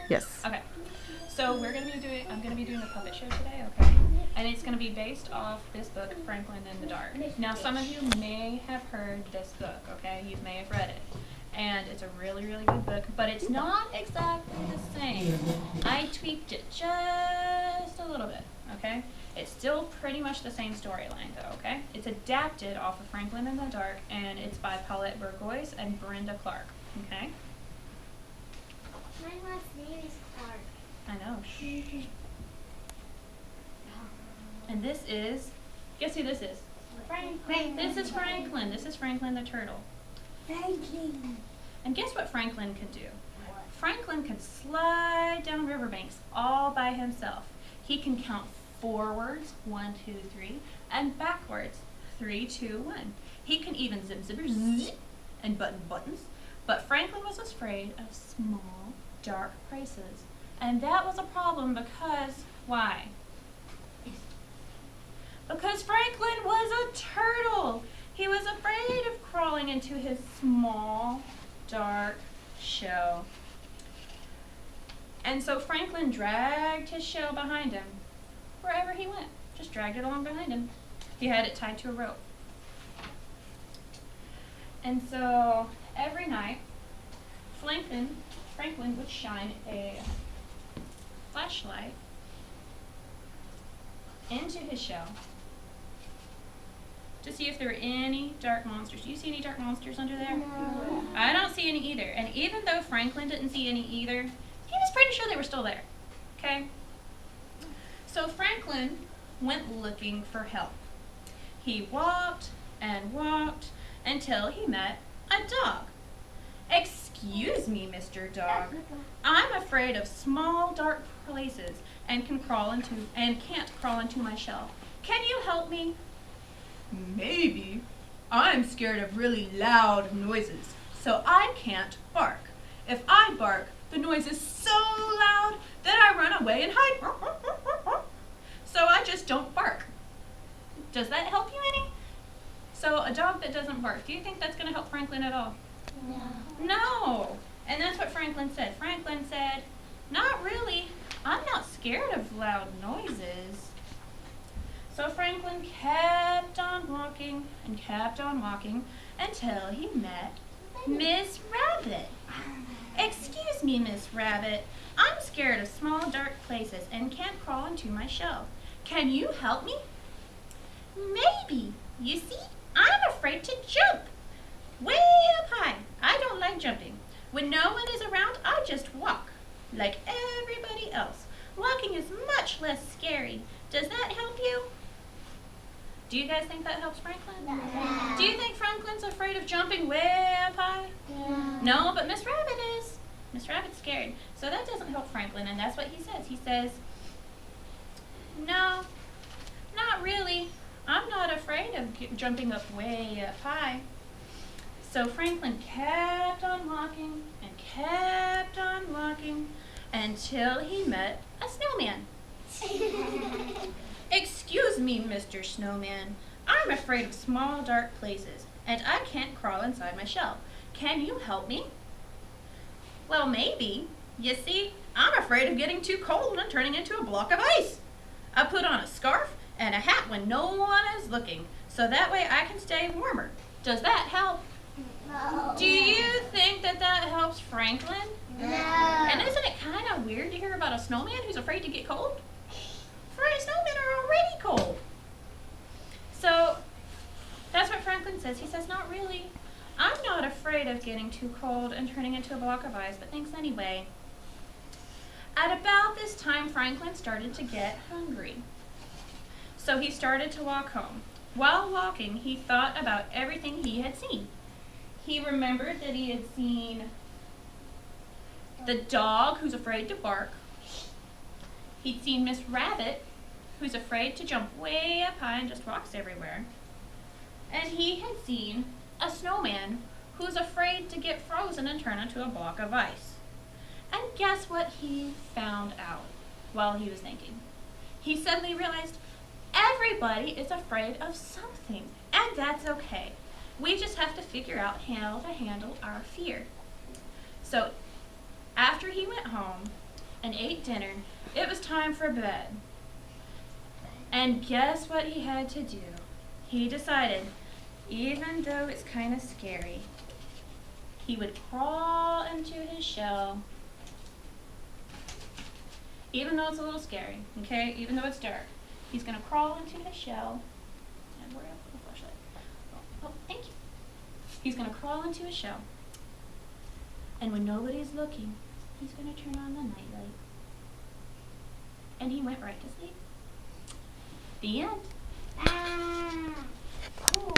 Yes. Okay. So I'm gonna be doing a puppet show today, okay? And it's gonna be based off this book, Franklin in the Dark. Now some of you may have heard this book, okay? You may have read it. And it's a really, really good book, but it's not exactly the same. I tweaked it just a little bit, okay? It's still pretty much the same storyline though, okay? It's adapted off of Franklin in the Dark, and it's by Paulette Bourgeois and Brenda Clark, okay? My last name is Clark. I know. Shh. And this is, guess who this is? Franklin. This is Franklin. This is Franklin the turtle. Franklin. And guess what Franklin can do? Franklin can slide down riverbanks all by himself. He can count forwards, 1, 2, 3, and backwards, 3, 2, 1. He can even zip, zipper, zzz, and button buttons. But Franklin was afraid of small, dark places. And that was a problem because, why? Because Franklin was a turtle. He was afraid of crawling into his small, dark shell. And so Franklin dragged his shell behind him wherever he went. Just dragged it along behind him. He had it tied to a rope. And so every night, Franklin would shine a flashlight into his shell to see if there were any dark monsters. Do you see any dark monsters under there? No. I don't see any either. And even though Franklin didn't see any either, he was pretty sure they were still there. Okay? So Franklin went looking for help. He walked and walked until he met a dog. Excuse me, Mr. Dog. I'm afraid of small, dark places and can't crawl into my shell. Can you help me? Maybe. I'm scared of really loud noises, so I can't bark. If I bark, the noise is so loud that I run away and hide. So I just don't bark. Does that help you any? So a dog that doesn't bark, do you think that's going to help Franklin at all? No. And that's what Franklin said. Franklin said, not really. I'm not scared of loud noises. So Franklin kept on walking and kept on walking until he met Miss Rabbit. Excuse me, Miss Rabbit. I'm scared of small, dark places and can't crawl into my shell. Can you help me? Maybe. You see, I'm afraid to jump. Way up high. I don't like jumping. When no one is around, I just walk, like everybody else. Walking is much less scary. Does that help you? Do you guys think that helps Franklin? Yeah. Do you think Franklin's afraid of jumping way up high? Yeah. No, but Miss Rabbit is. Miss Rabbit's scared. So that doesn't help Franklin, and that's what he says. He says, no, not really. I'm not afraid of jumping up way up high. So Franklin kept on walking and kept on walking until he met a snowman. Excuse me, Mr. Snowman. I'm afraid of small, dark places, and I can't crawl inside my shell. Can you help me? Well, maybe. You see, I'm afraid of getting too cold and turning into a block of ice. I put on a scarf and a hat when no one is looking, so that way I can stay warmer. Does that help? No. Do you think that helps Franklin? No. And isn't it kind of weird to hear about a snowman who's afraid to get cold? Snowmen are already cold. So that's what Franklin says. He says, not really. I'm not afraid of getting too cold and turning into a block of ice, but thanks anyway. At about this time, Franklin started to get hungry. So he started to walk home. While walking, he thought about everything he had seen. He remembered that he had seen the dog who's afraid to bark. He'd seen Miss Rabbit, who's afraid to jump way up high and just walks everywhere. And he had seen a snowman who's afraid to get frozen and turn into a block of ice. And guess what he found out while he was thinking? He suddenly realized everybody is afraid of something, and that's okay. We just have to figure out how to handle our fear. So after he went home, and ate dinner, it was time for bed. And guess what he had to do? He decided, even though it's kind of scary, he would crawl into his shell. Even though it's a little scary, okay? Even though it's dark, he's gonna crawl into his shell. And where did I put the flashlight? Oh, thank you. He's gonna crawl into his shell. And when nobody's looking, he's gonna turn on the nightlight. And he went right to sleep. The end. Ah. Cool.